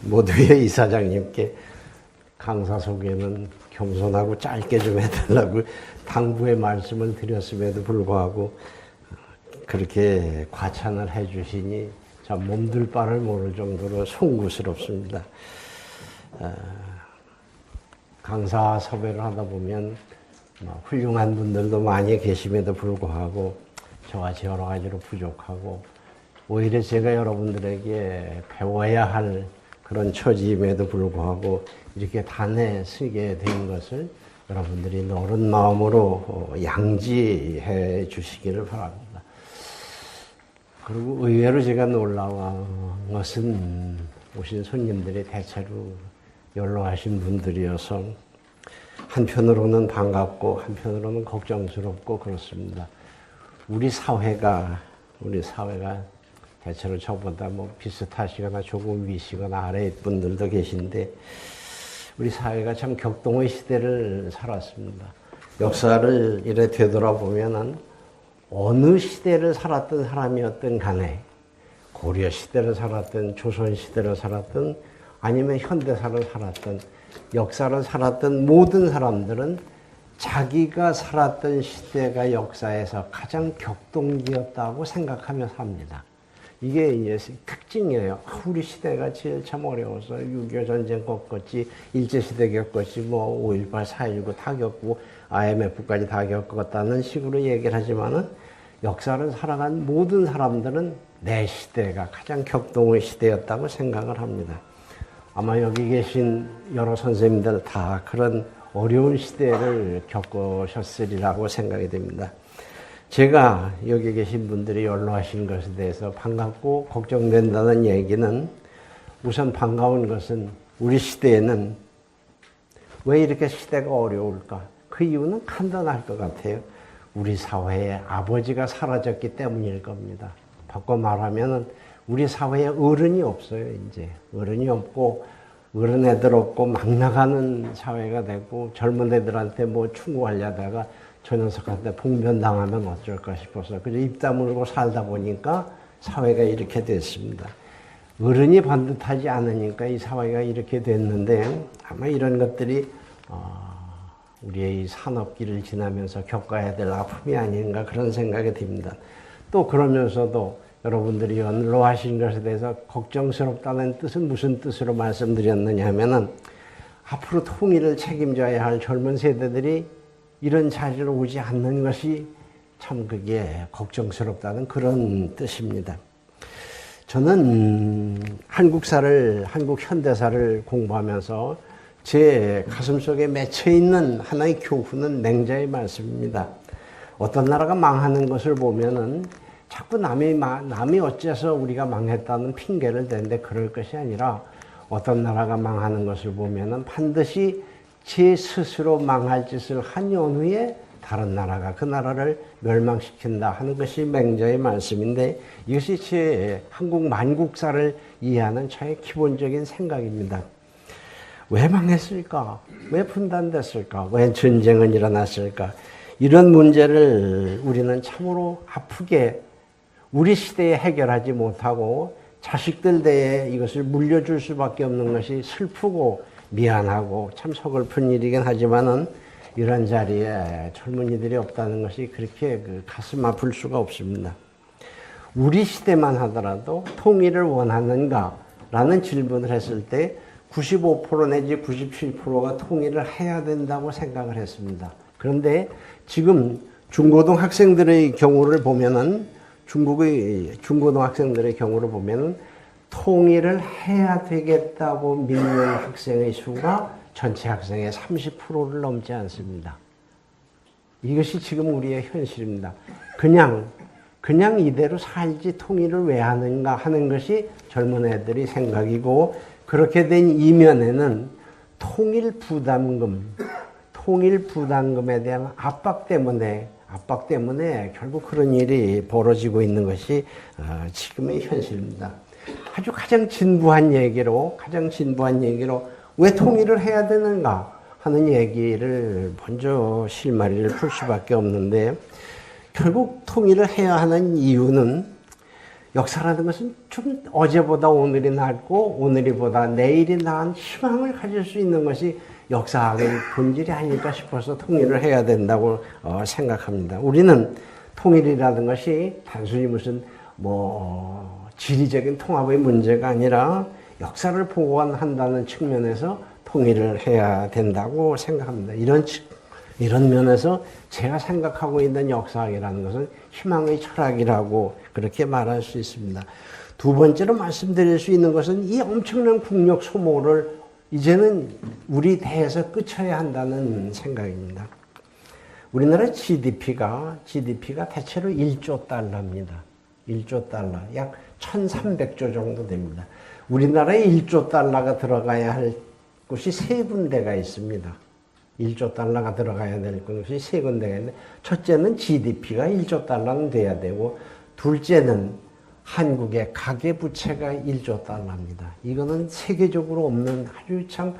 모두의 이사장님께 강사 소개는 겸손하고 짧게 좀 해달라고 당부의 말씀을 드렸음에도 불구하고 그렇게 과찬을 해주시니 참 몸둘 바를 모를 정도로 송구스럽습니다. 강사 섭외를 하다 보면 훌륭한 분들도 많이 계심에도 불구하고 저같이 여러 가지로 부족하고 오히려 제가 여러분들에게 배워야 할 그런 처지임에도 불구하고 이렇게 단에 쓰게 된 것을 여러분들이 너른 마음으로 양지해 주시기를 바랍니다. 그리고 의외로 제가 놀라운 것은 오신 손님들이 대체로 연로하신 분들이어서 한편으로는 반갑고 한편으로는 걱정스럽고 그렇습니다. 우리 사회가 대체로 저보다 비슷하시거나 조금 위시거나 아래의 분들도 계신데 우리 사회가 참 격동의 시대를 살았습니다. 역사를 이래 되돌아보면은 어느 시대를 살았던 사람이었든 간에 고려 시대를 살았든 조선 시대를 살았든 아니면 현대사를 살았든 역사를 살았던 모든 사람들은 자기가 살았던 시대가 역사에서 가장 격동기였다고 생각하며 삽니다. 이게 이제 특징이에요. 우리 시대가 제일 참 어려워서 6.25 전쟁 겪었지, 일제시대 겪었지, 5.18, 4.19 다 겪고, IMF까지 다 겪었다는 식으로 얘기를 하지만은 역사를 살아간 모든 사람들은 내 시대가 가장 격동의 시대였다고 생각을 합니다. 아마 여기 계신 여러 선생님들 다 그런 어려운 시대를 겪으셨으리라고 생각이 됩니다. 제가 여기 계신 분들이 연로하신 것에 대해서 반갑고 걱정된다는 얘기는 우선 반가운 것은 우리 시대에는 왜 이렇게 시대가 어려울까? 그 이유는 간단할 것 같아요. 우리 사회에 아버지가 사라졌기 때문일 겁니다. 바꿔 말하면 우리 사회에 어른이 없어요. 이제 어른이 없고 어른 애들 없고 막 나가는 사회가 되고 젊은 애들한테 충고하려다가 저 녀석한테 봉변당하면 어쩔까 싶어서 그저 입 다물고 살다 보니까 사회가 이렇게 됐습니다. 어른이 반듯하지 않으니까 이 사회가 이렇게 됐는데 아마 이런 것들이 우리의 이 산업기를 지나면서 겪어야 될 아픔이 아닌가 그런 생각이 듭니다. 또 그러면서도 여러분들이 연로하신 것에 대해서 걱정스럽다는 뜻은 무슨 뜻으로 말씀드렸느냐 하면은 앞으로 통일을 책임져야 할 젊은 세대들이 이런 자리로 오지 않는 것이 참 그게 걱정스럽다는 그런 뜻입니다. 저는 한국 현대사를 공부하면서 제 가슴속에 맺혀 있는 하나의 교훈은 맹자의 말씀입니다. 어떤 나라가 망하는 것을 보면은 자꾸 남이 어째서 우리가 망했다는 핑계를 대는데 그럴 것이 아니라 어떤 나라가 망하는 것을 보면은 반드시 제 스스로 망할 짓을 한 연후에 다른 나라가 그 나라를 멸망시킨다 하는 것이 맹자의 말씀인데 이것이 제 한국 만국사를 이해하는 저의 기본적인 생각입니다. 왜 망했을까? 왜 분단됐을까? 왜 전쟁은 일어났을까? 이런 문제를 우리는 참으로 아프게 우리 시대에 해결하지 못하고 자식들 대에 이것을 물려줄 수밖에 없는 것이 슬프고 미안하고 참 서글픈 일이긴 하지만은 이런 자리에 젊은이들이 없다는 것이 그렇게 가슴 아플 수가 없습니다. 우리 시대만 하더라도 통일을 원하는가라는 질문을 했을 때 95% 내지 97%가 통일을 해야 된다고 생각을 했습니다. 그런데 지금 중고등학생들의 경우를 보면은 중국의 중고등학생들의 경우를 보면은 통일을 해야 되겠다고 믿는 학생의 수가 전체 학생의 30%를 넘지 않습니다. 이것이 지금 우리의 현실입니다. 그냥 이대로 살지 통일을 왜 하는가 하는 것이 젊은 애들이 생각이고 그렇게 된 이면에는 통일 부담금에 대한 압박 때문에 결국 그런 일이 벌어지고 있는 것이 지금의 현실입니다. 아주 가장 진부한 얘기로 왜 통일을 해야 되는가 하는 얘기를 먼저 실마리를 풀 수밖에 없는데 결국 통일을 해야 하는 이유는 역사라는 것은 좀 어제보다 오늘이 낫고 오늘이보다 내일이 나은 희망을 가질 수 있는 것이 역사학의 본질이 아닐까 싶어서 통일을 해야 된다고 생각합니다. 우리는 통일이라는 것이 단순히 무슨 지리적인 통합의 문제가 아니라 역사를 보완한다는 측면에서 통일을 해야 된다고 생각합니다. 이런 면에서 제가 생각하고 있는 역사학이라는 것은 희망의 철학이라고 그렇게 말할 수 있습니다. 두 번째로 말씀드릴 수 있는 것은 이 엄청난 국력 소모를 이제는 우리 대에서 끝쳐야 한다는 생각입니다. 우리나라 GDP가 대체로 1조 달러입니다. 1조 달러, 약 1,300조 정도 됩니다. 우리나라에 1조 달러가 들어가야 할 곳이 세 군데가 있습니다. 1조 달러가 들어가야 될 것이 세 군데가 있는데, 첫째는 GDP가 1조 달러는 돼야 되고, 둘째는 한국의 가계부채가 1조 달러입니다. 이거는 세계적으로 없는 아주 참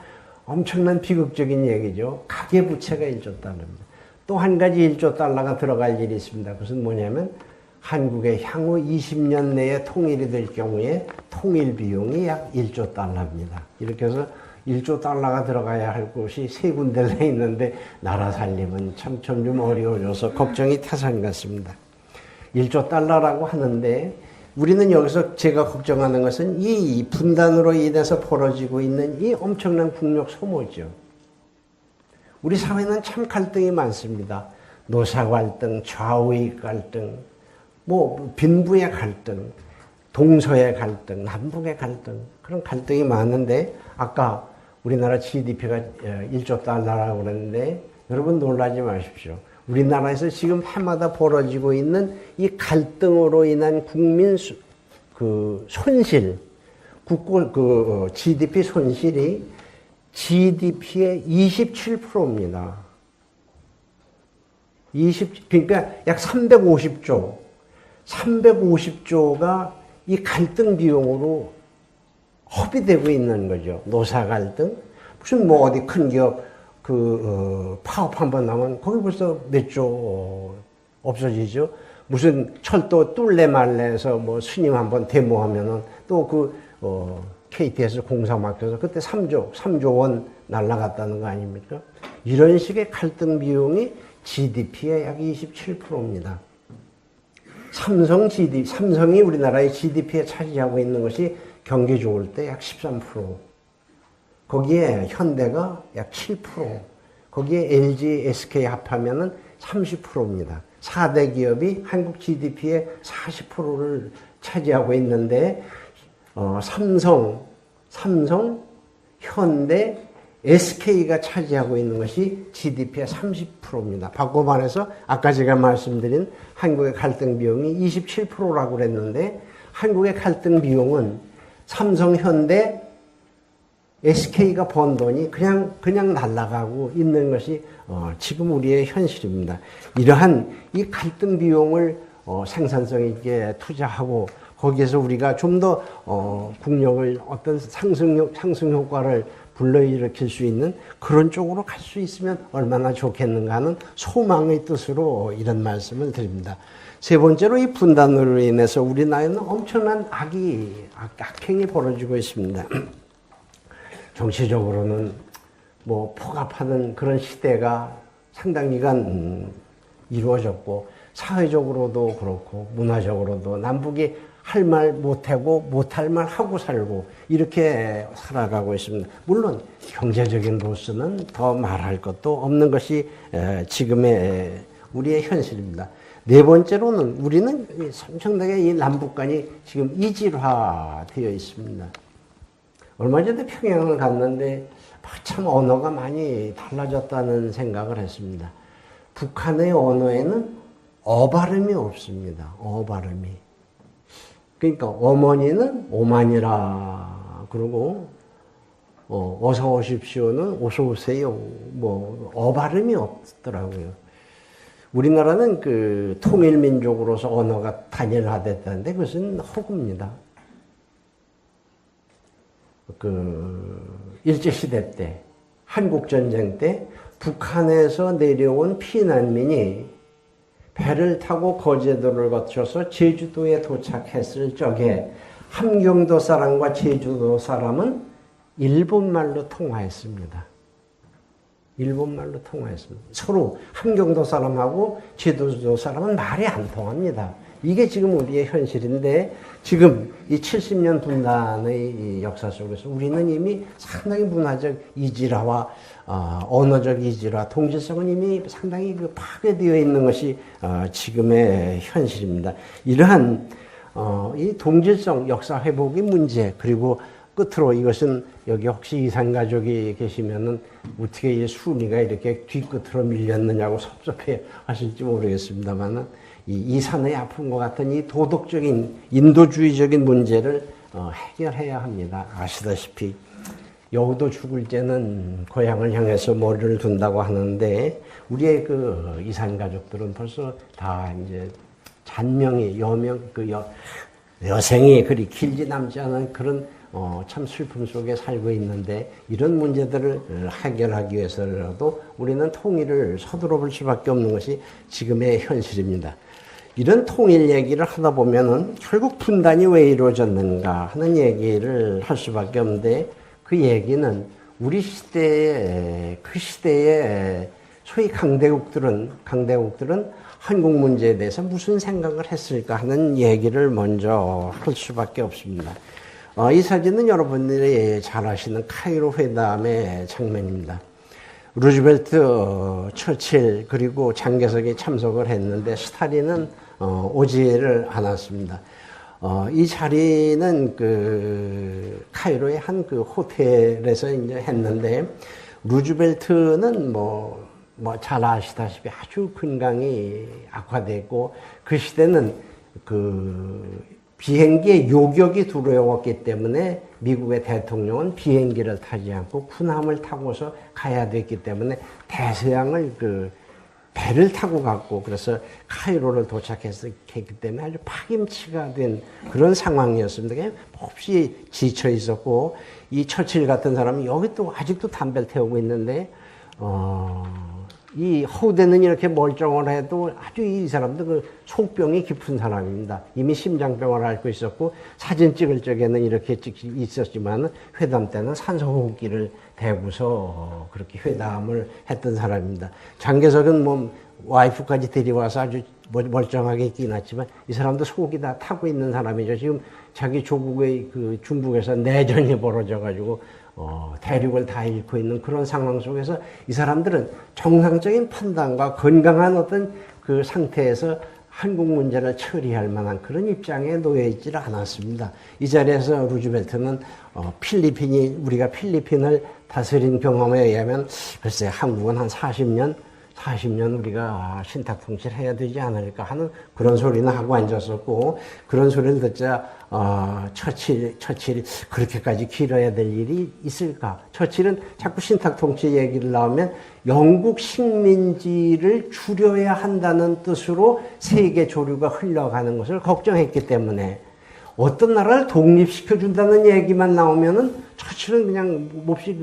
엄청난 비극적인 얘기죠. 가계부채가 1조 달러입니다. 또 한 가지 1조 달러가 들어갈 일이 있습니다. 그것은 뭐냐면 한국의 향후 20년 내에 통일이 될 경우에 통일 비용이 약 1조 달러입니다. 이렇게 해서 1조 달러가 들어가야 할 곳이 세 군데나 있는데 나라 살림은 참 점점 어려워져서 걱정이 태산 같습니다. 1조 달러라고 하는데 우리는 여기서 제가 걱정하는 것은 이 분단으로 인해서 벌어지고 있는 이 엄청난 국력 소모죠. 우리 사회는 참 갈등이 많습니다. 노사 갈등, 좌우의 갈등, 빈부의 갈등, 동서의 갈등, 남북의 갈등, 그런 갈등이 많은데 아까 우리나라 GDP가 1조 달러라고 그랬는데 여러분 놀라지 마십시오. 우리나라에서 지금 해마다 벌어지고 있는 이 갈등으로 인한 국민 손실, GDP 손실이 GDP의 27%입니다. 그러니까 약 350조가 이 갈등 비용으로 허비되고 있는 거죠. 노사 갈등. 무슨 어디 큰 기업 파업 한번 나면 거기 벌써 몇 조 없어지죠. 무슨 철도 뚫레 말레에서 스님 한번 데모하면은 또 KTX 공사 막혀서 그때 3조 원 날라갔다는 거 아닙니까? 이런 식의 갈등 비용이 GDP의 약 27%입니다. 삼성이 우리나라의 GDP에 차지하고 있는 것이 경기 좋을 때 약 13%. 거기에 현대가 약 7%. 거기에 LG, SK 합하면은 30%입니다. 4대 기업이 한국 GDP의 40%를 차지하고 있는데, 삼성, 현대, SK가 차지하고 있는 것이 GDP의 30%입니다. 바꿔 말해서 아까 제가 말씀드린 한국의 갈등 비용이 27%라고 그랬는데 한국의 갈등 비용은 삼성, 현대, SK가 번 돈이 그냥 날아가고 있는 것이 지금 우리의 현실입니다. 이러한 이 갈등 비용을 생산성 있게 투자하고 거기에서 우리가 좀 더 국력을 어떤 상승 효과를 불러일으킬 수 있는 그런 쪽으로 갈 수 있으면 얼마나 좋겠는가 하는 소망의 뜻으로 이런 말씀을 드립니다. 세 번째로 이 분단으로 인해서 우리 나라에는 엄청난 악행이 벌어지고 있습니다. 정치적으로는 포갑하는 그런 시대가 상당 기간 이루어졌고 사회적으로도 그렇고 문화적으로도 남북이 할 말 못하고 못할 말 하고 살고 이렇게 살아가고 있습니다. 물론 경제적인 로스는 더 말할 것도 없는 것이 지금의 우리의 현실입니다. 네 번째로는 우리는 엄청나게 이 남북 간이 지금 이질화되어 있습니다. 얼마 전에 평양을 갔는데 참 언어가 많이 달라졌다는 생각을 했습니다. 북한의 언어에는 어발음이 없습니다. 어발음이. 그러니까 어머니는 오만이라 그러고 어서 오십시오는 어서 오세요. 어발음이 없더라고요. 우리나라는 통일민족으로서 언어가 단일화됐다는데 그것은 허구입니다. 일제시대 때, 한국전쟁 때 북한에서 내려온 피난민이 배를 타고 거제도를 거쳐서 제주도에 도착했을 적에 함경도 사람과 제주도 사람은 일본말로 통화했습니다. 일본말로 통화했습니다. 서로 함경도 사람하고 제주도 사람은 말이 안 통합니다. 이게 지금 우리의 현실인데 지금 이 70년 분단의 이 역사 속에서 우리는 이미 상당히 문화적 이질화와 언어적 이질화, 동질성은 이미 상당히 파괴되어 있는 것이 지금의 현실입니다. 이러한 이 동질성 역사 회복의 문제, 그리고 끝으로 이것은 여기 혹시 이산가족이 계시면은 어떻게 이 순위가 이렇게 뒤끝으로 밀렸느냐고 섭섭해 하실지 모르겠습니다만은 이산의 아픔과 같은 이 도덕적인 인도주의적인 문제를 해결해야 합니다. 아시다시피 여우도 죽을 때는 고향을 향해서 머리를 둔다고 하는데 우리의 그 이산가족들은 벌써 다 이제 잔명이 여생이 그리 길지 남지 않은 그런 참 슬픔 속에 살고 있는데 이런 문제들을 해결하기 위해서라도 우리는 통일을 서두러 볼 수밖에 없는 것이 지금의 현실입니다. 이런 통일 얘기를 하다 보면은 결국 분단이 왜 이루어졌는가 하는 얘기를 할 수밖에 없는데 그 얘기는 우리 시대에 그 시대에 소위 강대국들은 한국 문제에 대해서 무슨 생각을 했을까 하는 얘기를 먼저 할 수밖에 없습니다. 이 사진은 여러분들이 잘 아시는 카이로 회담의 장면입니다. 루즈벨트, 처칠 그리고 장개석이 참석을 했는데 스탈린은 오지를 않았습니다. 이 자리는 그 카이로의 한 그 호텔에서 이제 했는데 루즈벨트는 잘 아시다시피 아주 건강이 악화됐고 그 시대는 그 비행기에 요격이 두려웠기 때문에 미국의 대통령은 비행기를 타지 않고 군함을 타고서 가야 됐기 때문에 대서양을 그 배를 타고 갔고 그래서 카이로를 도착했기 때문에 아주 파김치가 된 그런 상황이었습니다. 그냥 몹시 지쳐 있었고 이 처칠 같은 사람이 여기 또 아직도 담배를 태우고 있는데 이 허우대는 이렇게 멀쩡을 해도 아주 이 사람도 그 속병이 깊은 사람입니다. 이미 심장병을 앓고 있었고 사진 찍을 적에는 이렇게 있었지만 회담 때는 산소호흡기를 대고서 그렇게 회담을 했던 사람입니다. 장개석은 와이프까지 데려와서 아주 멀쩡하게 있긴 했지만 이 사람도 속이 다 타고 있는 사람이죠. 지금 자기 조국의 그 중국에서 내전이 벌어져가지고 대륙을 다 잃고 있는 그런 상황 속에서 이 사람들은 정상적인 판단과 건강한 어떤 그 상태에서 한국 문제를 처리할 만한 그런 입장에 놓여 있지를 않았습니다. 이 자리에서 루즈벨트는 우리가 필리핀을 다스린 경험에 의하면 글쎄 한국은 한 40년 우리가 신탁 통치를 해야 되지 않을까 하는 그런 소리는 하고 앉았었고 그런 소리를 듣자 처칠이 그렇게까지 길어야 될 일이 있을까? 처칠은 자꾸 신탁 통치 얘기를 나오면 영국 식민지를 줄여야 한다는 뜻으로 세계 조류가 흘러가는 것을 걱정했기 때문에 어떤 나라를 독립시켜준다는 얘기만 나오면은 처칠은 그냥 몹시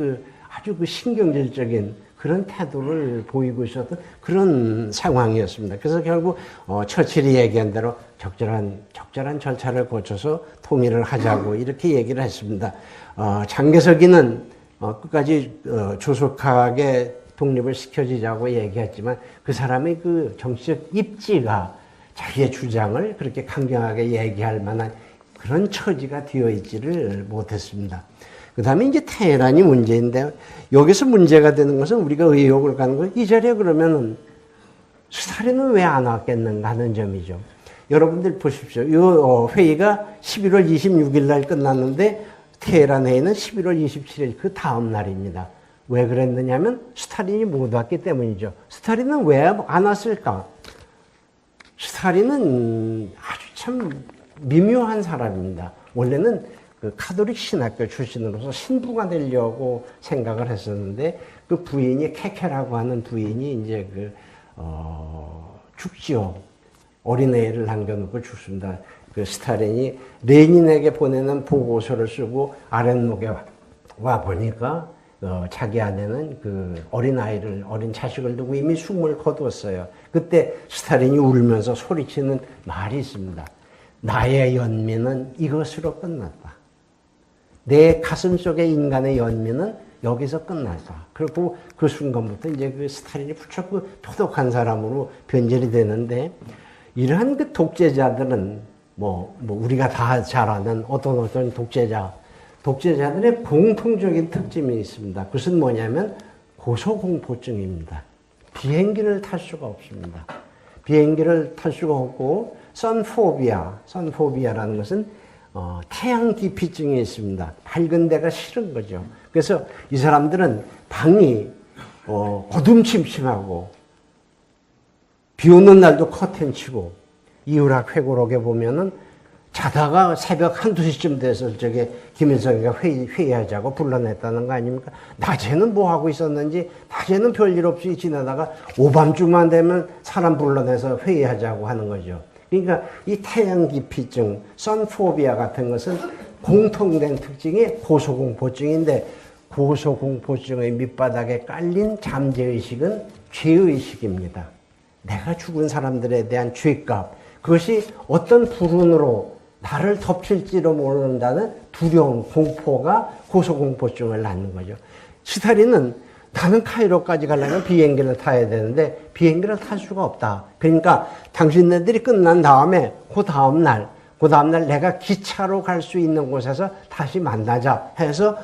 아주 신경질적인 그런 태도를 보이고 있었던 그런 상황이었습니다. 그래서 결국 처칠이 얘기한 대로 적절한 절차를 거쳐서 통일을 하자고 이렇게 얘기를 했습니다. 장개석이는 끝까지 조속하게 독립을 시켜주자고 얘기했지만 그 사람의 그 정치적 입지가 자기의 주장을 그렇게 강경하게 얘기할 만한 그런 처지가 되어 있지를 못했습니다. 그 다음에 이제 테헤란이 문제인데, 여기서 문제가 되는 것은 우리가 의혹을 가는 거예요. 이 자리에 그러면은 스탈린은 왜 안 왔겠는가 하는 점이죠. 여러분들 보십시오. 이 회의가 11월 26일 날 끝났는데, 테헤란 회의는 11월 27일 그 다음 날입니다. 왜 그랬느냐면, 스탈린이 못 왔기 때문이죠. 스탈린은 왜 안 왔을까? 스탈린은 아주 참 미묘한 사람입니다. 원래는 그 카톨릭 신학교 출신으로서 신부가 되려고 생각을 했었는데 그 부인이 케케라고 하는 부인이 이제 죽지요. 어린애를 남겨놓고 죽습니다. 그 스탈린이 레닌에게 보내는 보고서를 쓰고 아랫목에 와 보니까 자기 아내는 그 어린 자식을 두고 이미 숨을 거두었어요. 그때 스탈린이 울면서 소리치는 말이 있습니다. 나의 연민은 이것으로 끝났다. 내 가슴 속의 인간의 연민은 여기서 끝났다. 그리고 그 순간부터 이제 그 스탈린이 부쩍 그 토독한 사람으로 변질이 되는데, 이러한 그 독재자들은 우리가 다 잘 아는 어떤 독재자들의 공통적인 특징이 있습니다. 그것은 뭐냐면 고소공포증입니다. 비행기를 탈 수가 없습니다. 비행기를 탈 수가 없고, 선포비아라는 것은 태양 기피증이 있습니다. 밝은 데가 싫은 거죠. 그래서 이 사람들은 방이 어둠침침하고 비 오는 날도 커튼 치고, 이유락 회고록에 보면은 자다가 새벽 한두 시쯤 돼서 김일성이가 회의하자고 불러냈다는 거 아닙니까? 낮에는 뭐 하고 있었는지, 낮에는 별일 없이 지나다가 오밤중만 되면 사람 불러내서 회의하자고 하는 거죠. 그러니까 이 태양 기피증, 선포비아 같은 것은 공통된 특징이 고소공포증인데, 고소공포증의 밑바닥에 깔린 잠재의식은 죄의식입니다. 내가 죽은 사람들에 대한 죄값, 그것이 어떤 불운으로 나를 덮칠지도 모른다는 두려움, 공포가 고소공포증을 낳는 거죠. 스탈린은 나는 카이로까지 가려면 비행기를 타야 되는데 비행기를 탈 수가 없다. 그러니까 당신네들이 끝난 다음에 그 다음날 내가 기차로 갈 수 있는 곳에서 다시 만나자 해서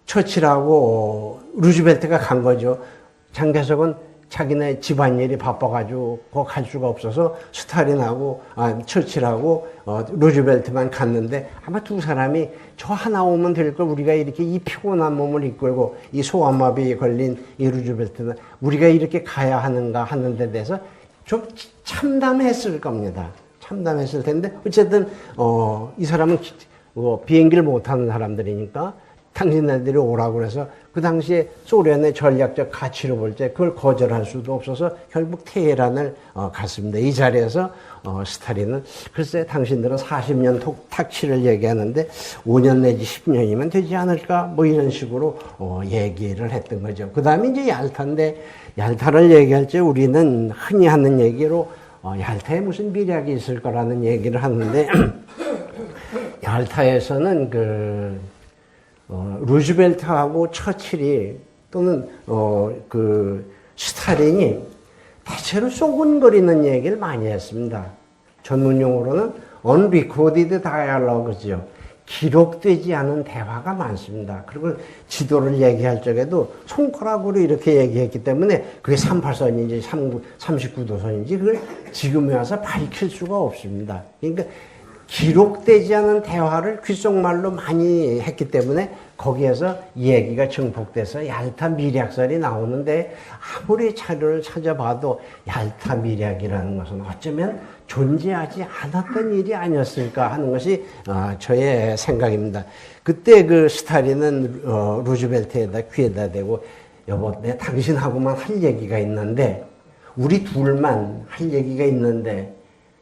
처칠하고 루즈벨트가 간 거죠. 장개석은 자기네 집안일이 바빠가지고 갈 수가 없어서 처칠하고 루즈벨트만 갔는데, 아마 두 사람이 저 하나 오면 될 걸, 우리가 이렇게 이 피곤한 몸을 이끌고 이 소아마비에 걸린 이 루즈벨트는 우리가 이렇게 가야 하는가 하는 데 대해서 좀 참담했을 겁니다. 참담했을 텐데, 어쨌든 이 사람은 비행기를 못 타는 사람들이니까 당신네들이 오라고 그래서 그 당시에 소련의 전략적 가치로 볼 때 그걸 거절할 수도 없어서 결국 테헤란을 갔습니다. 이 자리에서 스탈린은 글쎄 당신들은 40년 탁치를 얘기하는데 5년 내지 10년이면 되지 않을까, 뭐 이런 식으로 얘기를 했던 거죠. 그 다음에 이제 얄타인데, 얄타를 얘기할 때 우리는 흔히 하는 얘기로 얄타에 무슨 미략이 있을 거라는 얘기를 하는데 얄타에서는 루즈벨트하고 처칠이 또는 스탈린이 대체로 쏘근거리는 얘기를 많이 했습니다. 전문 용어로는 unrecorded dialogue죠. 기록되지 않은 대화가 많습니다. 그리고 지도를 얘기할 적에도 손가락으로 이렇게 얘기했기 때문에 그게 38선인지 39도선인지 그걸 지금에 와서 밝힐 수가 없습니다. 그러니까 기록되지 않은 대화를 귓속말로 많이 했기 때문에 거기에서 얘기가 증폭돼서 얄타 미략설이 나오는데, 아무리 자료를 찾아봐도 얄타 미략이라는 것은 어쩌면 존재하지 않았던 일이 아니었을까 하는 것이 저의 생각입니다. 그때 그 스탈린은 루즈벨트에다 귀에다 대고, 여보, 내 당신하고만 할 얘기가 있는데, 우리 둘만 할 얘기가 있는데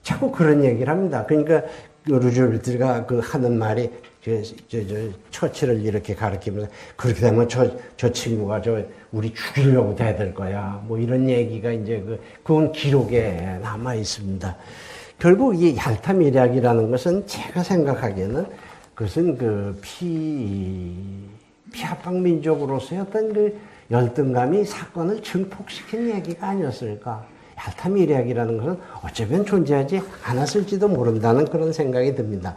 자꾸 그런 얘기를 합니다. 그러니까 루즈벨트가 하는 말이 처치를 이렇게 가리키면서, 그렇게 되면 저 친구가 우리 죽이려고 대들 거야, 뭐 이런 얘기가 이제 그건 기록에 남아 있습니다. 결국 이 얄타 미략이라는 것은 제가 생각하기에는 그것은 피압방 민족으로서의 어떤 열등감이 사건을 증폭시킨 얘기가 아니었을까. 얄타 미략이라는 것은 어쩌면 존재하지 않았을지도 모른다는 그런 생각이 듭니다.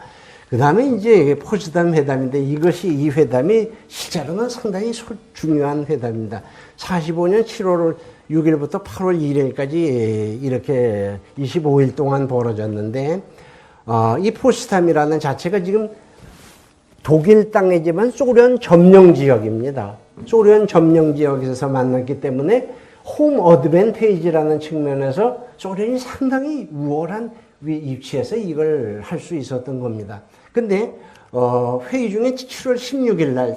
그 다음에 이제 포츠담 회담인데, 이 회담이 실제로는 상당히 중요한 회담입니다. 45년 7월 6일부터 8월 2일까지 이렇게 25일 동안 벌어졌는데, 이 포츠담이라는 자체가 지금 독일 땅이지만 소련 점령 지역입니다. 소련 점령 지역에서 만났기 때문에 홈 어드밴테이지라는 측면에서 소련이 상당히 우월한 위치에서 이걸 할 수 있었던 겁니다. 근데 회의 중에 7월 16일 날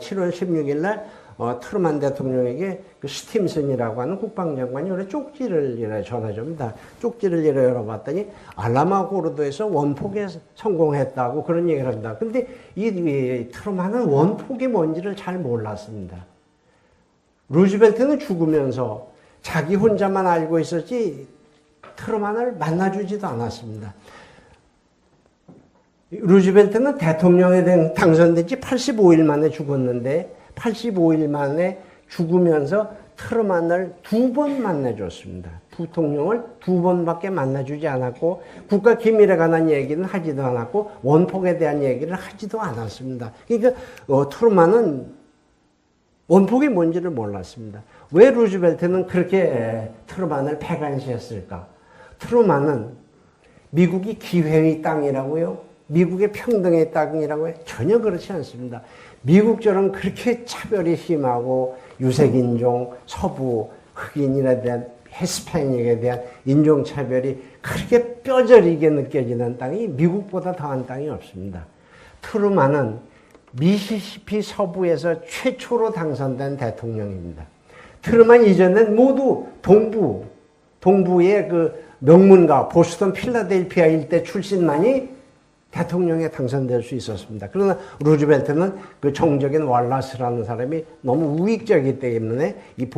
트루만 대통령에게 스팀슨이라고 하는 국방장관이 원래 쪽지를 전해줍니다. 쪽지를 열어봤더니 알라마고르도에서 원폭에 성공했다고 그런 얘기를 합니다. 근데 이 트루만은 원폭이 뭔지를 잘 몰랐습니다. 루즈벨트는 죽으면서 자기 혼자만 알고 있었지 트루만을 만나주지도 않았습니다. 루즈벨트는 대통령에 당선된 지 85일 만에 죽었는데 85일 만에 죽으면서 트루만을 2번 만나줬습니다. 부통령을 2번밖에 만나주지 않았고 국가 기밀에 관한 얘기는 하지도 않았고 원폭에 대한 얘기를 하지도 않았습니다. 그러니까 트루만은 원폭이 뭔지를 몰랐습니다. 왜 루즈벨트는 그렇게 트루만을 패관시했을까? 트루만은 미국이 기회의 땅이라고요? 미국의 평등의 땅이라고 해요? 전혀 그렇지 않습니다. 미국처럼 그렇게 차별이 심하고 유색인종, 서부 흑인에 대한 히스패닉에 대한 인종차별이 그렇게 뼈저리게 느껴지는 땅이 미국보다 더한 땅이 없습니다. 트루만은 미시시피 서부에서 최초로 당선된 대통령입니다. 트루만 이전엔 모두 동부의 그 명문가 보스턴 필라델피아 일대 출신만이 대통령에 당선될 수 있었습니다. 그러나 루즈벨트는 그 정적인 월라스라는 사람이 너무 우익적이기 때문에 이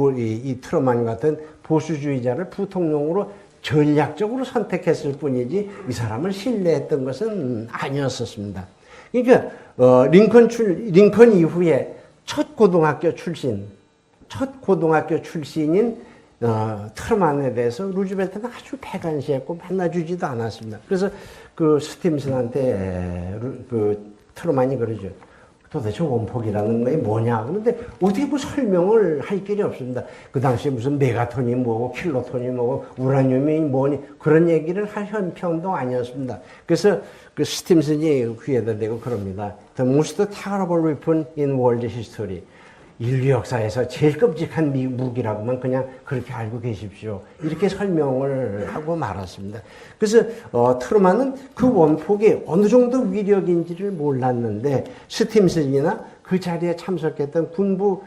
트루만 같은 보수주의자를 부통령으로 전략적으로 선택했을 뿐이지 이 사람을 신뢰했던 것은 아니었었습니다. 그러니까 링컨 이후에 첫 고등학교 출신인 트루만에 대해서 루즈벨트는 아주 패관시했고 만나주지도 않았습니다. 그래서 그 스팀슨한테 그 트루만이 그러죠. 도대체 원폭이라는 게 뭐냐? 그런데 어떻게 뭐 설명을 할 길이 없습니다. 그 당시에 무슨 메가톤이 뭐고 킬로톤이 뭐고 우라늄이 뭐니 그런 얘기를 할 형편도 아니었습니다. 그래서 그 스팀슨이 귀에다 대고 그럽니다. The most terrible weapon in world history. 인류 역사에서 제일 끔찍한 무기라고만 그냥 그렇게 알고 계십시오. 이렇게 설명을 하고 말았습니다. 그래서 트루만은 그 원폭이 어느 정도 위력인지를 몰랐는데 스팀슨이나 그 자리에 참석했던 군부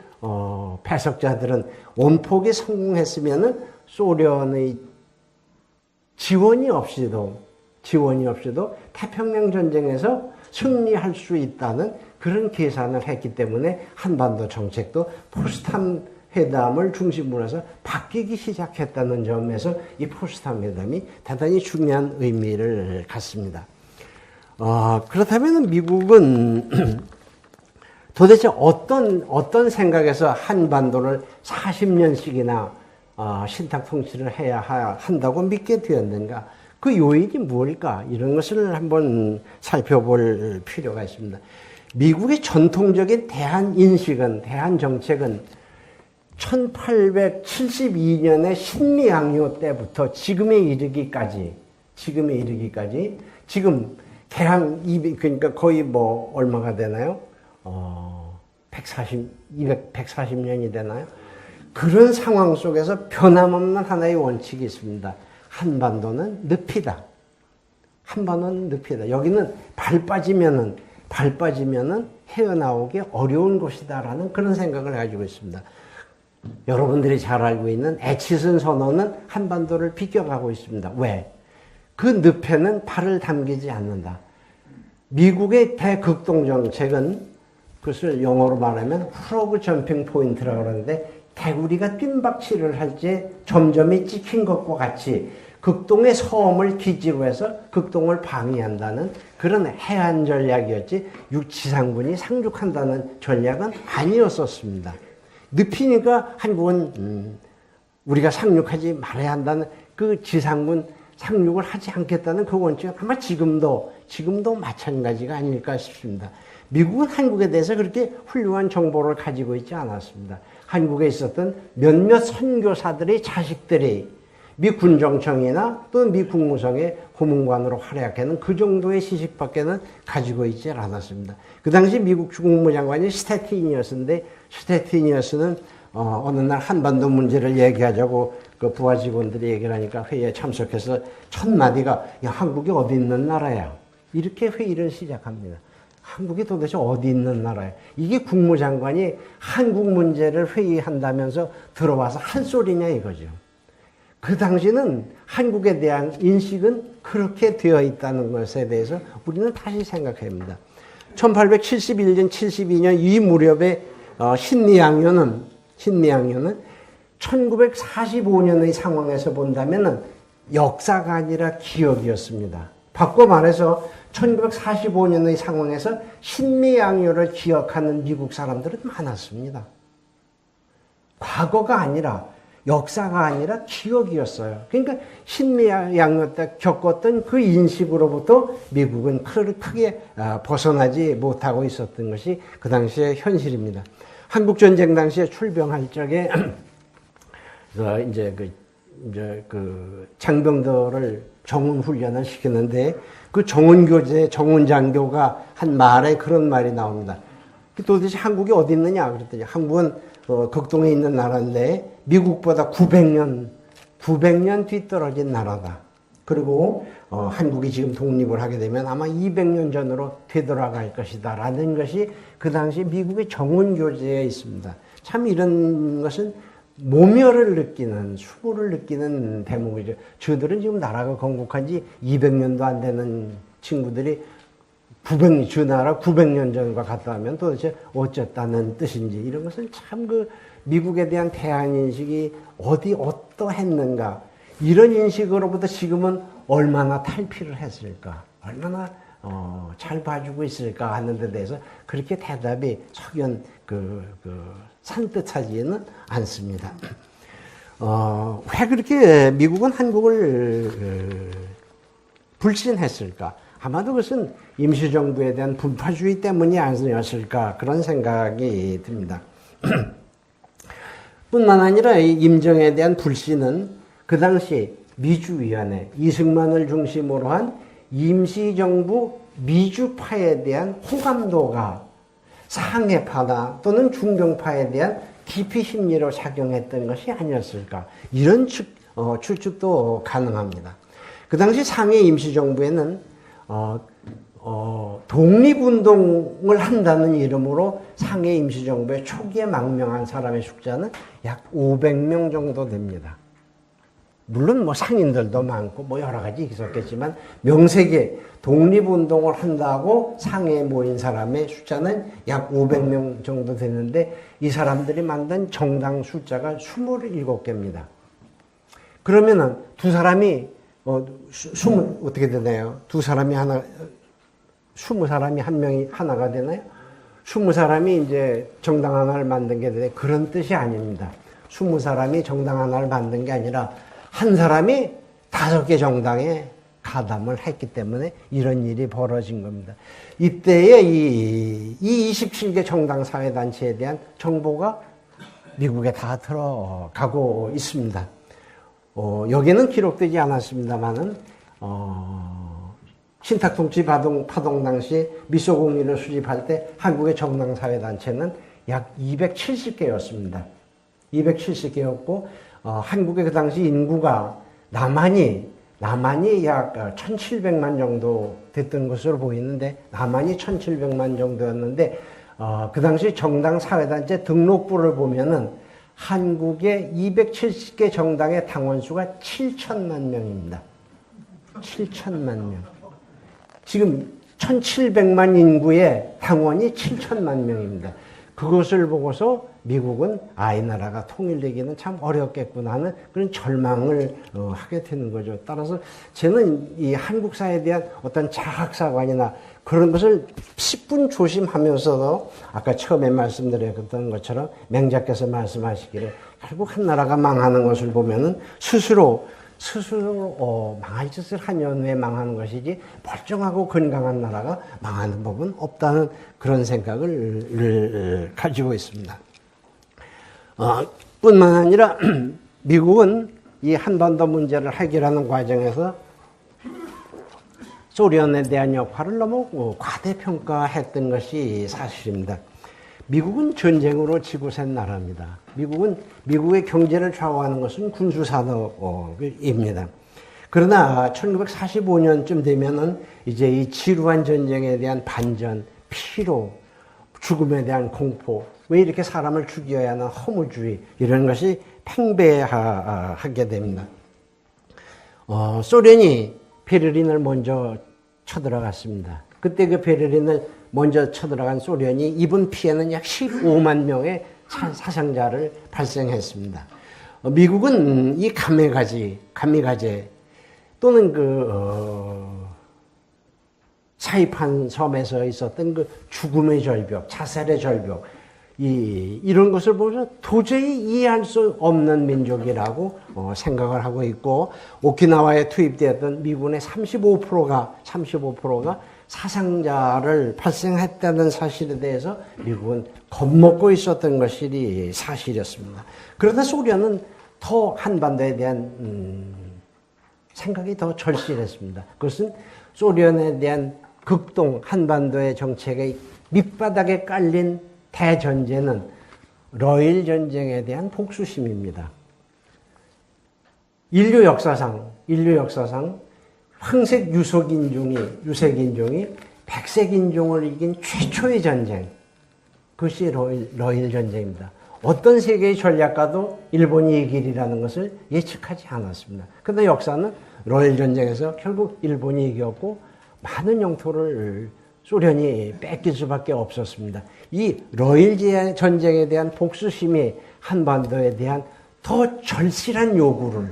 배석자들은 원폭이 성공했으면은 소련의 지원이 없이도 태평양 전쟁에서 승리할 수 있다는 그런 계산을 했기 때문에 한반도 정책도 포스탐 회담을 중심으로 해서 바뀌기 시작했다는 점에서 이 포스탐 회담이 대단히 중요한 의미를 갖습니다. 그렇다면 미국은 도대체 어떤 생각에서 한반도를 40년씩이나 신탁 통치를 해야 한다고 믿게 되었는가? 그 요인이 무엇일까? 이런 것을 한번 살펴볼 필요가 있습니다. 미국의 전통적인 대한 정책은 1872년의 신미양요 때부터 지금에 이르기까지 지금 개항 200 그러니까 거의 뭐 얼마가 되나요? 140년이 되나요? 그런 상황 속에서 변함없는 하나의 원칙이 있습니다. 한반도는 늪이다. 여기는 발 빠지면은 헤어나오기 어려운 곳이다라는 그런 생각을 가지고 있습니다. 여러분들이 잘 알고 있는 애치슨 선언은 한반도를 비껴가고 있습니다. 왜? 그 늪에는 발을 담기지 않는다. 미국의 대극동 정책은 그것을 영어로 말하면 프로그 점핑 포인트라고 그러는데 개구리가 뜀박치를 할 때 점점이 찍힌 것과 같이 극동의 섬을 기지로 해서 극동을 방위한다는 그런 해안 전략이었지 지상군이 상륙한다는 전략은 아니었었습니다. 늪이니까 한국은 우리가 상륙하지 말아야 한다는 그 지상군 상륙을 하지 않겠다는 그 원칙은 아마 지금도 마찬가지가 아닐까 싶습니다. 미국은 한국에 대해서 그렇게 훌륭한 정보를 가지고 있지 않았습니다. 한국에 있었던 몇몇 선교사들의 자식들이 미 군정청이나 또는 미 국무성의 고문관으로 활약하는 그 정도의 지식밖에는 가지고 있지 않았습니다. 그 당시 미국 국무장관이 스태티니어스인데 스태티니어스는 어느 날 한반도 문제를 얘기하자고 그 부하 직원들이 얘기를 하니까 회의에 참석해서 첫 마디가 야, 한국이 어디 있는 나라야? 이렇게 회의를 시작합니다. 한국이 도대체 어디 있는 나라야? 이게 국무장관이 한국 문제를 회의한다면서 들어와서 한 소리냐 이거죠. 그 당시는 한국에 대한 인식은 그렇게 되어 있다는 것에 대해서 우리는 다시 생각해야 합니다. 1871년, 72년 이 무렵에 신리양요는 신미양요는 1945년의 상황에서 본다면 역사가 아니라 기억이었습니다. 바꿔 말해서 1945년의 상황에서 신미양요를 기억하는 미국 사람들은 많았습니다. 과거가 아니라 역사가 아니라 기억이었어요. 그러니까 신미양요 때 겪었던 그 인식으로부터 미국은 크게 벗어나지 못하고 있었던 것이 그 당시의 현실입니다. 한국전쟁 당시에 출병할 적에 이제 그 장병들을 정훈 훈련을 시키는데 그 정훈 교재, 정훈 장교가 한 말에 그런 말이 나옵니다. 도대체 한국이 어디 있느냐 그랬더니 한국은 극동에 있는 나라인데 미국보다 900년 뒤떨어진 나라다. 그리고 한국이 지금 독립을 하게 되면 아마 200년 전으로 되돌아갈 것이다 라는 것이 그 당시 미국의 정훈 교재에 있습니다. 참 이런 것은 모멸을 느끼는, 수모를 느끼는 대목이죠. 저들은 지금 나라가 건국한 지 200년도 안 되는 친구들이 저 나라 900년 전과 같다 하면 도대체 어쨌다는 뜻인지, 이런 것은 참 그 미국에 대한 대한인식이 어떠했는가, 이런 인식으로부터 지금은 얼마나 탈피를 했을까, 얼마나 잘 봐주고 있을까 하는 데 대해서 그렇게 대답이 석연 산뜻하지는 않습니다. 왜 그렇게 미국은 한국을 불신했을까? 아마도 그것은 임시정부에 대한 분파주의 때문이 아니었을까, 그런 생각이 듭니다. 뿐만 아니라 이 임정에 대한 불신은 그 당시 미주위원회, 이승만을 중심으로 한 임시정부 미주파에 대한 호감도가 상해파나 또는 중경파에 대한 기피 심리로 작용했던 것이 아니었을까, 이런 추측도 가능합니다. 그 당시 상해 임시정부에는 독립운동을 한다는 이름으로 상해 임시정부의 초기에 망명한 사람의 숫자는 약 500명 정도 됩니다. 물론 뭐 상인들도 많고 뭐 여러 가지 있었겠지만 명색에 독립운동을 한다고 상해에 모인 사람의 숫자는 약 500명 정도 되는데 이 사람들이 만든 정당 숫자가 27개입니다. 그러면은 두 사람이 어떻게 되나요? 두 사람이 20사람이 한 명이 하나가 되나요? 20사람이 이제 정당 하나를 만든 게 되나요? 그런 뜻이 아닙니다. 20사람이 정당 하나를 만든 게 아니라 한 사람이 5개 정당에 가담을 했기 때문에 이런 일이 벌어진 겁니다. 이때에 이 27개 정당 사회단체에 대한 정보가 미국에 다 들어가고 있습니다. 여기는 기록되지 않았습니다만은, 신탁통치 파동 당시 미소공리를 수집할 때 한국의 정당 사회단체는 약 270개였습니다. 270개였고, 한국의 그 당시 인구가 남한이 약 1700만 정도 됐던 것으로 보이는데, 남한이 1700만 정도였는데, 그 당시 정당 사회단체 등록부를 보면은 한국의 270개 정당의 당원수가 7천만 명입니다. 7천만 명. 지금 1700만 인구의 당원이 7천만 명입니다. 그것을 보고서 미국은 이 나라가 통일되기는 참 어렵겠구나 하는 그런 절망을 하게 되는 거죠. 따라서 저는 이 한국사에 대한 어떤 자학사관이나 그런 것을 10분 조심하면서도 아까 처음에 말씀드렸던 것처럼 맹자께서 말씀하시기를 결국 한 나라가 망하는 것을 보면은 스스로 망할 짓을 한 연후에 망하는 것이지 멀쩡하고 건강한 나라가 망하는 법은 없다는 그런 생각을 가지고 있습니다. 뿐만 아니라 미국은 이 한반도 문제를 해결하는 과정에서 소련에 대한 역할을 너무 과대평가했던 것이 사실입니다. 미국은 전쟁으로 지고 산 나라입니다. 미국의 경제를 좌우하는 것은 군수산업입니다. 그러나 1945년쯤 되면은 이제 이 지루한 전쟁에 대한 반전, 피로, 죽음에 대한 공포, 왜 이렇게 사람을 죽여야 하는 허무주의, 이런 것이 팽배하게 됩니다. 소련이 베를린을 먼저 쳐들어갔습니다. 그때 그 베를린을 먼저 쳐들어간 소련이 입은 피해는 약 15만 명의 사상자를 발생했습니다. 미국은 이 가미가제 또는 사이판 섬에서 있었던 그 죽음의 절벽, 자살의 절벽, 이런 것을 보면서 도저히 이해할 수 없는 민족이라고 생각을 하고 있고, 오키나와에 투입되었던 미군의 35%가 사상자를 발생했다는 사실에 대해서 미국은 겁먹고 있었던 것이 사실이었습니다. 그러나 소련은 더 한반도에 대한 생각이 더 절실했습니다. 그것은 소련에 대한 극동 한반도의 정책의 밑바닥에 깔린 대전제는 러일 전쟁에 대한 복수심입니다. 인류 역사상 황색 유색인종이 백색인종을 이긴 최초의 전쟁, 그것이 러일 전쟁입니다. 어떤 세계의 전략가도 일본이 이길이라는 것을 예측하지 않았습니다. 그런데 역사는 러일 전쟁에서 결국 일본이 이겼고 많은 영토를 소련이 뺏길 수밖에 없었습니다. 이 러일 전쟁에 대한 복수심이 한반도에 대한 더 절실한 요구를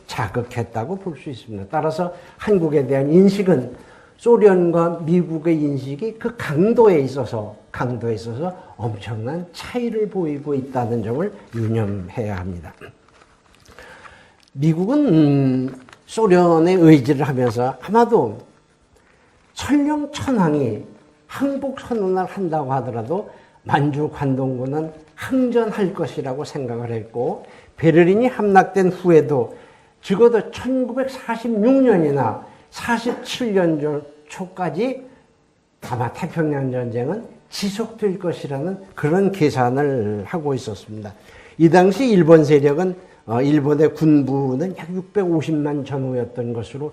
자극했다고 볼 수 있습니다. 따라서 한국에 대한 인식은 소련과 미국의 인식이 그 강도에 있어서 엄청난 차이를 보이고 있다는 점을 유념해야 합니다. 미국은 소련의 의지를 하면서 아마도 설령 천황이 항복 선언을 한다고 하더라도 만주 관동군은 항전할 것이라고 생각을 했고, 베를린이 함락된 후에도 적어도 1946년이나 47년 초까지 아마 태평양 전쟁은 지속될 것이라는 그런 계산을 하고 있었습니다. 이 당시 일본 세력은 일본의 군부는 약 650만 전후였던 것으로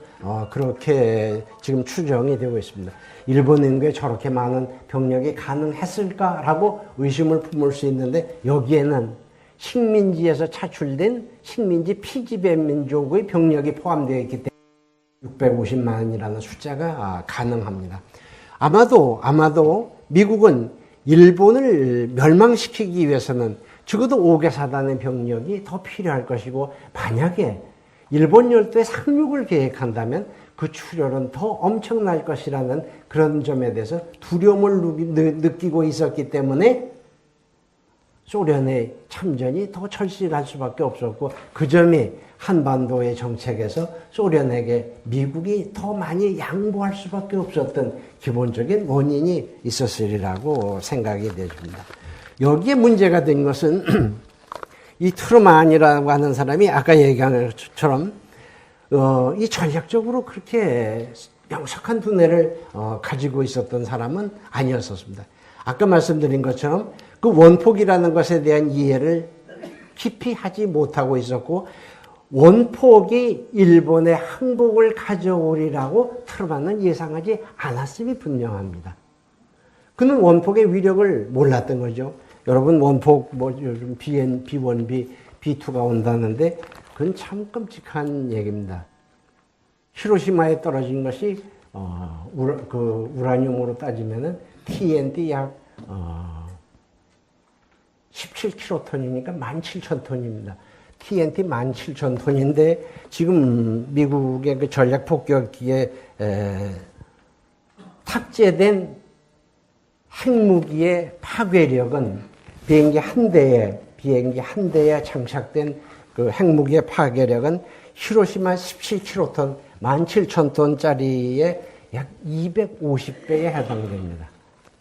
그렇게 지금 추정이 되고 있습니다. 일본 인구에 저렇게 많은 병력이 가능했을까라고 의심을 품을 수 있는데, 여기에는 식민지에서 차출된 식민지 피지배 민족의 병력이 포함되어 있기 때문에 650만이라는 숫자가 가능합니다. 아마도 미국은 일본을 멸망시키기 위해서는 적어도 5개 사단의 병력이 더 필요할 것이고, 만약에 일본 열도에 상륙을 계획한다면 그 출혈은 더 엄청날 것이라는 그런 점에 대해서 두려움을 느끼고 있었기 때문에 소련의 참전이 더 절실할 수밖에 없었고, 그 점이 한반도의 정책에서 소련에게 미국이 더 많이 양보할 수밖에 없었던 기본적인 원인이 있었으리라고 생각이 되십니다. 여기에 문제가 된 것은 이 트루만이라고 하는 사람이 아까 얘기한 것처럼 이 전략적으로 그렇게 명석한 두뇌를 가지고 있었던 사람은 아니었었습니다. 아까 말씀드린 것처럼 그 원폭이라는 것에 대한 이해를 깊이 하지 못하고 있었고, 원폭이 일본의 항복을 가져오리라고 트루만은 예상하지 않았음이 분명합니다. 그는 원폭의 위력을 몰랐던 거죠. 여러분, 원폭 요즘 B1B, B2가 온다는데 그건 참 끔찍한 얘기입니다. 히로시마에 떨어진 것이 우라늄으로 따지면은 TNT 약 17킬로톤이니까 17,000톤입니다. TNT 17,000톤인데 지금 미국의 그 전략 폭격기에 탑재된 핵무기의 파괴력은 비행기 한 대에 장착된 그 핵무기의 파괴력은 히로시마 17킬로톤, 17,000톤짜리의 약 250배에 해당됩니다.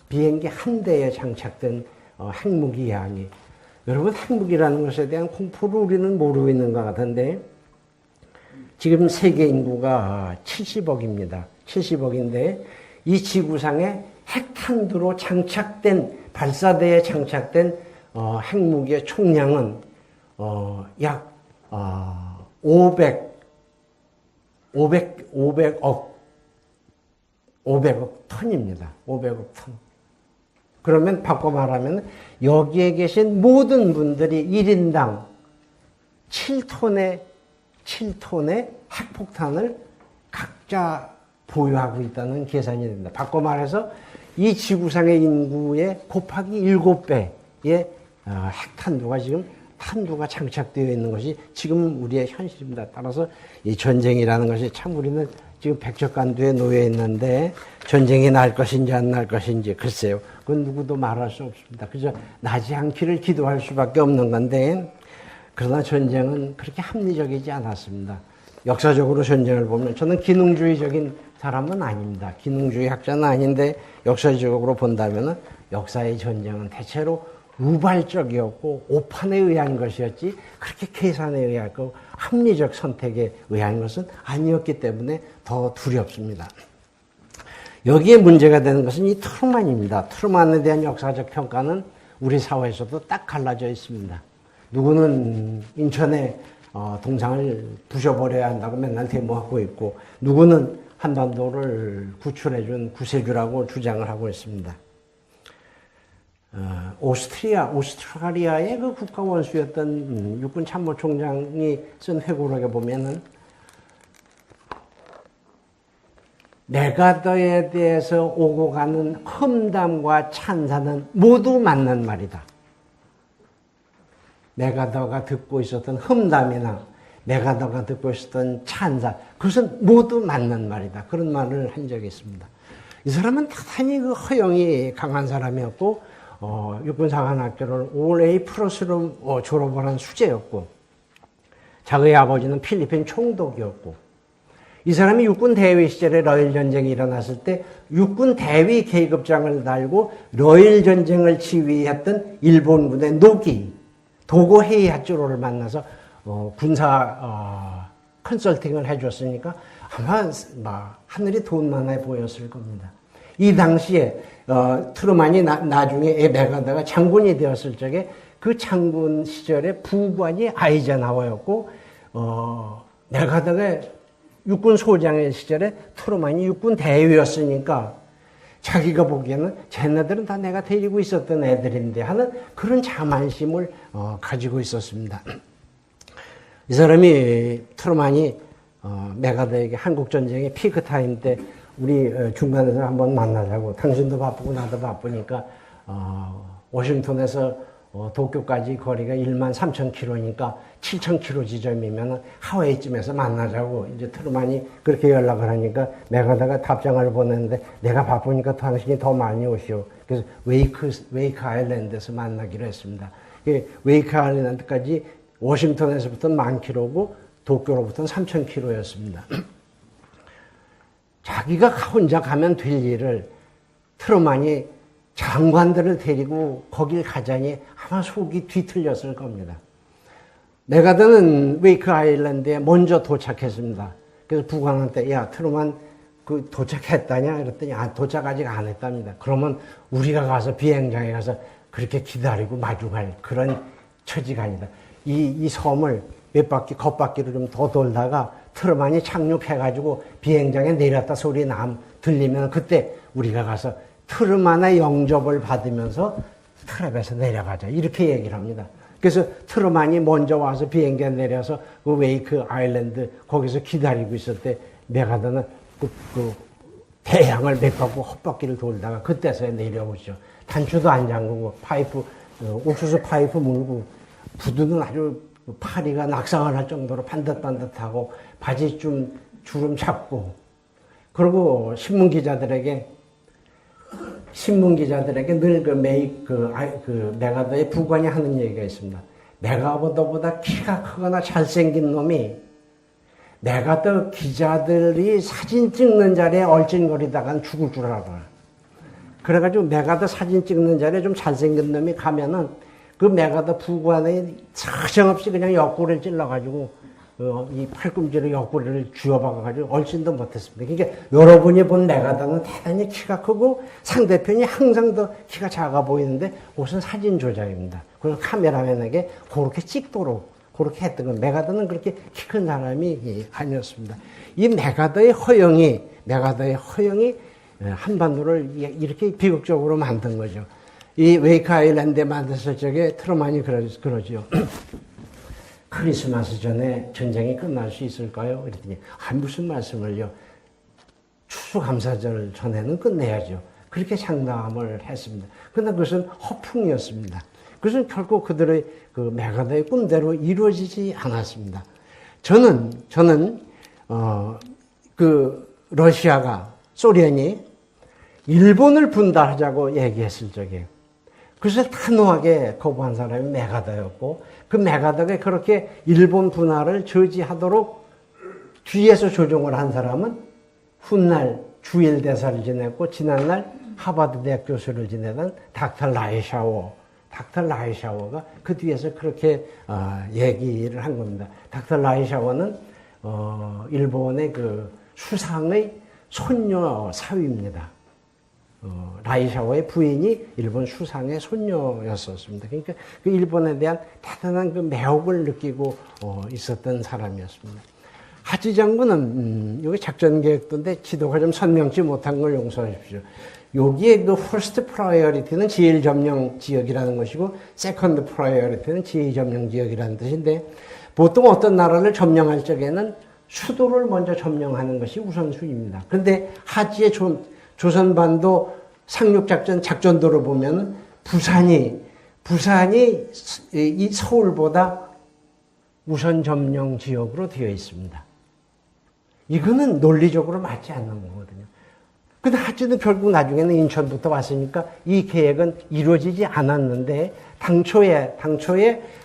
비행기 한 대에 장착된 핵무기 양이. 여러분, 핵무기라는 것에 대한 공포를 우리는 모르고 있는 것 같은데, 지금 세계 인구가 70억입니다. 70억인데 이 지구상에 핵탄두로 장착된, 발사대에 장착된 핵무기의 총량은 약 500억 톤입니다. 500억 톤. 그러면 바꿔 말하면 여기에 계신 모든 분들이 1인당 7톤의 핵폭탄을 각자 보유하고 있다는 계산이 됩니다. 바꿔 말해서 이 지구상의 인구의 곱하기 7배, 핵탄두가 지금 탄두가 장착되어 있는 것이 지금 우리의 현실입니다. 따라서 이 전쟁이라는 것이 참 우리는 지금 백척간두에 놓여 있는데 전쟁이 날 것인지 안 날 것인지 글쎄요. 그건 누구도 말할 수 없습니다. 그저 나지 않기를 기도할 수밖에 없는 건데 그러나 전쟁은 그렇게 합리적이지 않았습니다. 역사적으로 전쟁을 보면 저는 기능주의적인 사람은 아닙니다. 기능주의 학자는 아닌데 역사적으로 본다면 역사의 전쟁은 대체로 우발적이었고 오판에 의한 것이었지 그렇게 계산에 의하고 합리적 선택에 의한 것은 아니었기 때문에 더 두렵습니다. 여기에 문제가 되는 것은 이 트루만입니다. 트루만에 대한 역사적 평가는 우리 사회에서도 딱 갈라져 있습니다. 누구는 인천에 동상을 부셔버려야 한다고 맨날 데모하고 있고 누구는 한반도를 구출해준 구세주라고 주장을 하고 있습니다. 오스트리아의 그 국가 원수였던 육군 참모총장이 쓴 회고록에 보면은 메가더에 대해서 오고 가는 험담과 찬사는 모두 맞는 말이다. 메가더가 듣고 있었던 험담이나 메가더가 듣고 있었던 찬사, 그것은 모두 맞는 말이다. 그런 말을 한 적이 있습니다. 이 사람은 대단히 그 허영이 강한 사람이었고, 육군사관학교를 올 A 플러스로 졸업을 한 수재였고, 자기의 아버지는 필리핀 총독이었고, 이 사람이 육군 대위 시절에 러일 전쟁이 일어났을 때 육군 대위 계급장을 달고 러일 전쟁을 지휘했던 일본군의 노기, 도고 헤이하츠로를 만나서 군사 컨설팅을 해줬으니까 아마 하늘이 돈 많아 보였을 겁니다. 이 당시에 트루만이 나중에 메가더가 장군이 되었을 적에 그 장군 시절에 부관이 아이젠하워였고 메가더가 육군 소장의 시절에 트루만이 육군 대위였으니까 자기가 보기에는 쟤네들은 다 내가 데리고 있었던 애들인데 하는 그런 자만심을 가지고 있었습니다. 이 사람이 트루만이 메가더에게 한국전쟁의 피크타임 때 우리 중간에서 한번 만나자고, 당신도 바쁘고 나도 바쁘니까 워싱턴에서 도쿄까지 거리가 13,000km니까 7,000km 지점이면 하와이쯤에서 만나자고 이제 트루만이 그렇게 연락을 하니까 메가더가 답장을 보냈는데 내가 바쁘니까 당신이 더 많이 오시오. 그래서 웨이크 아일랜드에서 만나기로 했습니다. 웨이크 아일랜드까지 워싱턴에서부터는 10,000km고 도쿄로부터는 3,000km였습니다. 자기가 혼자 가면 될 일을 트루만이 장관들을 데리고 거길 가자니 아마 속이 뒤틀렸을 겁니다. 메가더는 웨이크 아일랜드에 먼저 도착했습니다. 그래서 부관한테 야 트루만 그 도착했다냐 이랬더니 도착 아직 안 했답니다. 그러면 우리가 가서 비행장에 가서 그렇게 기다리고 마주갈 그런 처지가 아니다. 이 섬을 몇 바퀴 겉바퀴로 좀 더 돌다가 트루만이 착륙해가지고 비행장에 내렸다 소리 들리면 그때 우리가 가서 트루만의 영접을 받으면서 트랩에서 내려가자 이렇게 얘기를 합니다. 그래서 트루만이 먼저 와서 비행기에 내려서 그 웨이크 아일랜드 거기서 기다리고 있을 때 메가더는 그 대양을 몇 바퀴 헛바퀴를 돌다가 그때서야 내려오죠. 단추도 안 잠그고 파이프 옥수수 파이프 물고 부두는 아주 파리가 낙상을 할 정도로 반듯반듯하고 바지 좀 주름 잡고 그리고 신문 기자들에게 늘 그 메가더의 부관이 하는 얘기가 있습니다. 메가더보다 키가 크거나 잘생긴 놈이 메가더 기자들이 사진 찍는 자리에 얼찐거리다간 죽을 줄 알아. 그래가지고 메가더 사진 찍는 자리에 좀 잘생긴 놈이 가면은 그 메가더 부관이 사정없이 그냥 옆구리를 찔러가지고 이 팔꿈치로 옆구리를 쥐어박아가지고 얼씬도 못했습니다. 그러니까 여러분이 본 메가더는 대단히 키가 크고 상대편이 항상 더 키가 작아 보이는데 그것은 사진 조작입니다. 그래서 카메라맨에게 그렇게 찍도록 그렇게 했던 건 메가더는 그렇게 키 큰 사람이 아니었습니다. 이 메가더의 허영이 한반도를 이렇게 비극적으로 만든 거죠. 이 웨이크 아일랜드에 만났을 적에 트루만이 그러죠. 크리스마스 전에 전쟁이 끝날 수 있을까요? 그랬더니 무슨 말씀을요. 추수감사절 전에는 끝내야죠. 그렇게 장담을 했습니다. 그러나 그것은 허풍이었습니다. 그것은 결코 그들의 그 메가더의 꿈대로 이루어지지 않았습니다. 저는 그 러시아가 소련이 일본을 분단하자고 얘기했을 적에 그것을 단호하게 거부한 사람이 메가더였고 그 메가더가 그렇게 일본 분할을 저지하도록 뒤에서 조종을 한 사람은 훗날 주일 대사를 지냈고 지난날 하버드 대학 교수를 지내던 닥터 라이샤워가 그 뒤에서 그렇게 얘기를 한 겁니다. 닥터 라이샤워는 일본의 그 수상의 손녀 사위입니다. 라이샤워의 부인이 일본 수상의 손녀였었습니다. 그러니까 그 일본에 대한 대단한 그 매혹을 느끼고 있었던 사람이었습니다. 하지 장군은 여기 작전 계획도인데 지도가 좀 선명치 못한 걸 용서하십시오. 여기에 그 first priority는 지일 점령 지역이라는 것이고 second priority는 지일 점령 지역이라는 뜻인데 보통 어떤 나라를 점령할 적에는 수도를 먼저 점령하는 것이 우선순위입니다. 그런데 하지의 조선반도 상륙작전 작전도를 보면 부산이 이 서울보다 우선 점령 지역으로 되어 있습니다. 이거는 논리적으로 맞지 않는 거거든요. 근데 하지도 결국 나중에는 인천부터 왔으니까 이 계획은 이루어지지 않았는데 당초에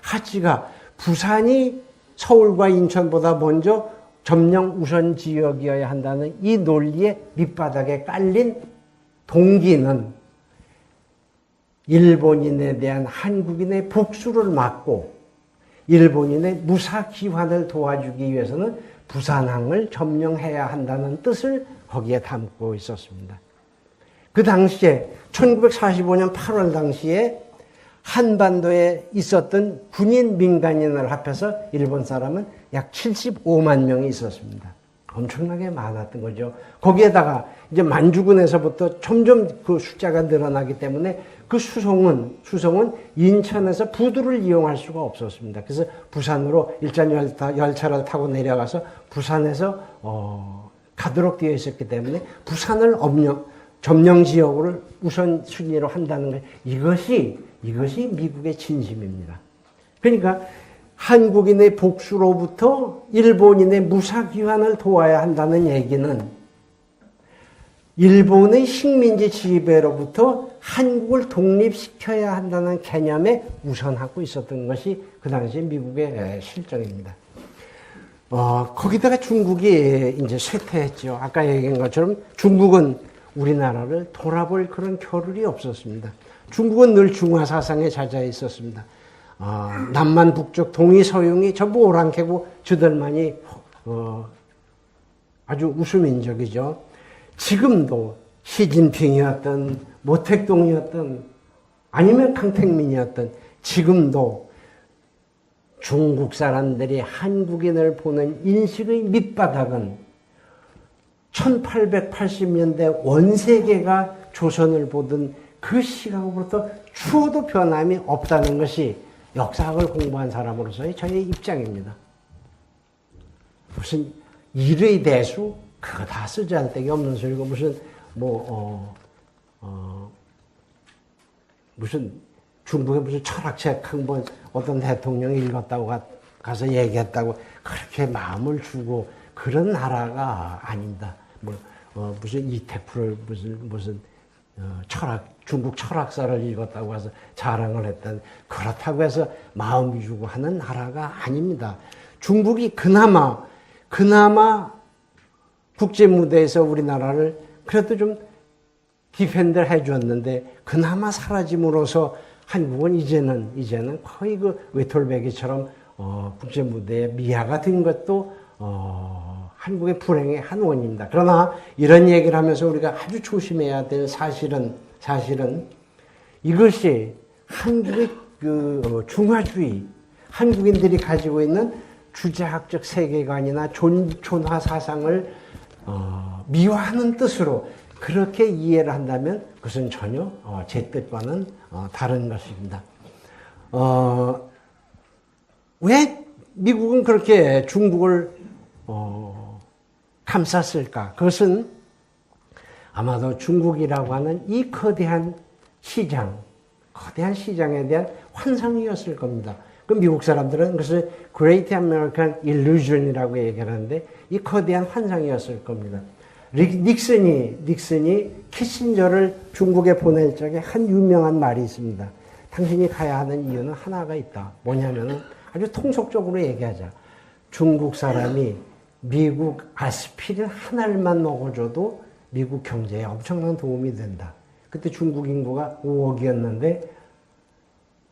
하지가 부산이 서울과 인천보다 먼저 점령 우선 지역이어야 한다는 이 논리의 밑바닥에 깔린 동기는 일본인에 대한 한국인의 복수를 막고 일본인의 무사기환을 도와주기 위해서는 부산항을 점령해야 한다는 뜻을 거기에 담고 있었습니다. 그 당시에 1945년 8월 당시에 한반도에 있었던 군인 민간인을 합해서 일본 사람은 약 75만 명이 있었습니다. 엄청나게 많았던 거죠. 거기에다가 이제 만주군에서부터 점점 그 숫자가 늘어나기 때문에 그 수송은 인천에서 부두를 이용할 수가 없었습니다. 그래서 부산으로 일전 열차를 타고 내려가서 부산에서 가도록 되어 있었기 때문에 부산을 점령 지역으로 우선순위로 한다는 것 이것이 미국의 진심입니다. 그러니까 한국인의 복수로부터 일본인의 무사기환을 도와야 한다는 얘기는 일본의 식민지 지배로부터 한국을 독립시켜야 한다는 개념에 우선하고 있었던 것이 그 당시 미국의 실정입니다. 거기다가 중국이 이제 쇠퇴했죠. 아까 얘기한 것처럼 중국은 우리나라를 돌아볼 그런 겨를이 없었습니다. 중국은 늘 중화 사상에 잦아 있었습니다. 남만 북쪽 동이 서용이 전부 오랑캐고 저들만이 아주 우수민족이죠. 지금도 시진핑이었던 모택동이었던 아니면 강택민이었던 지금도 중국 사람들이 한국인을 보는 인식의 밑바닥은 1880년대 원세계가 조선을 보던 그 시각으로부터 추호도 변함이 없다는 것이 역사학을 공부한 사람으로서의 저의 입장입니다. 무슨 일의 대수 그거 다 쓰잘데기 없는 소리고 무슨 무슨 중국의 무슨 철학책 한 번 어떤 대통령이 읽었다고 가서 얘기했다고 그렇게 마음을 주고 그런 나라가 아닙니다. 무슨 이택풀을 무슨 중국 철학사를 읽었다고 해서 자랑을 했던 그렇다고 해서 마음 주고 하는 나라가 아닙니다. 중국이 그나마 국제 무대에서 우리나라를 그래도 좀 디펜드를 해줬는데 그나마 사라짐으로써 한국은 이제는 거의 그 외톨배기처럼 국제 무대에 미아가 된 것도 한국의 불행의 한 원인입니다. 그러나 이런 얘기를 하면서 우리가 아주 조심해야 될 사실은 이것이 한국의 그 중화주의, 한국인들이 가지고 있는 주자학적 세계관이나 존화 사상을 미화하는 뜻으로 그렇게 이해를 한다면 그것은 전혀 제 뜻과는 다른 것입니다. 왜 미국은 그렇게 중국을 감쌌을까? 그것은 아마도 중국이라고 하는 이 거대한 시장, 거대한 시장에 대한 환상이었을 겁니다. 그 미국 사람들은 그것을 Great American Illusion이라고 얘기하는데 이 거대한 환상이었을 겁니다. 닉슨이 키신저를 중국에 보낼 적에 한 유명한 말이 있습니다. 당신이 가야 하는 이유는 하나가 있다. 뭐냐면은 아주 통속적으로 얘기하자. 중국 사람이 미국 아스피린 하나만 먹어줘도 미국 경제에 엄청난 도움이 된다. 그때 중국 인구가 5억이었는데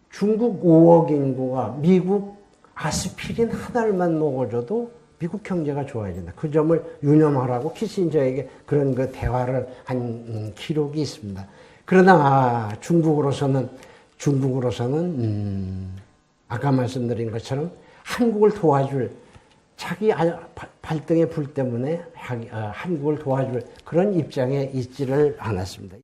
중국 5억 인구가 미국 아스피린 하나만 먹어줘도 미국 경제가 좋아진다. 그 점을 유념하라고 키신저에게 그런 그 대화를 한 기록이 있습니다. 그러나 중국으로서는 아까 말씀드린 것처럼 한국을 도와줄 자기 발등에 불 때문에 한국을 도와줄 그런 입장에 있지를 않았습니다.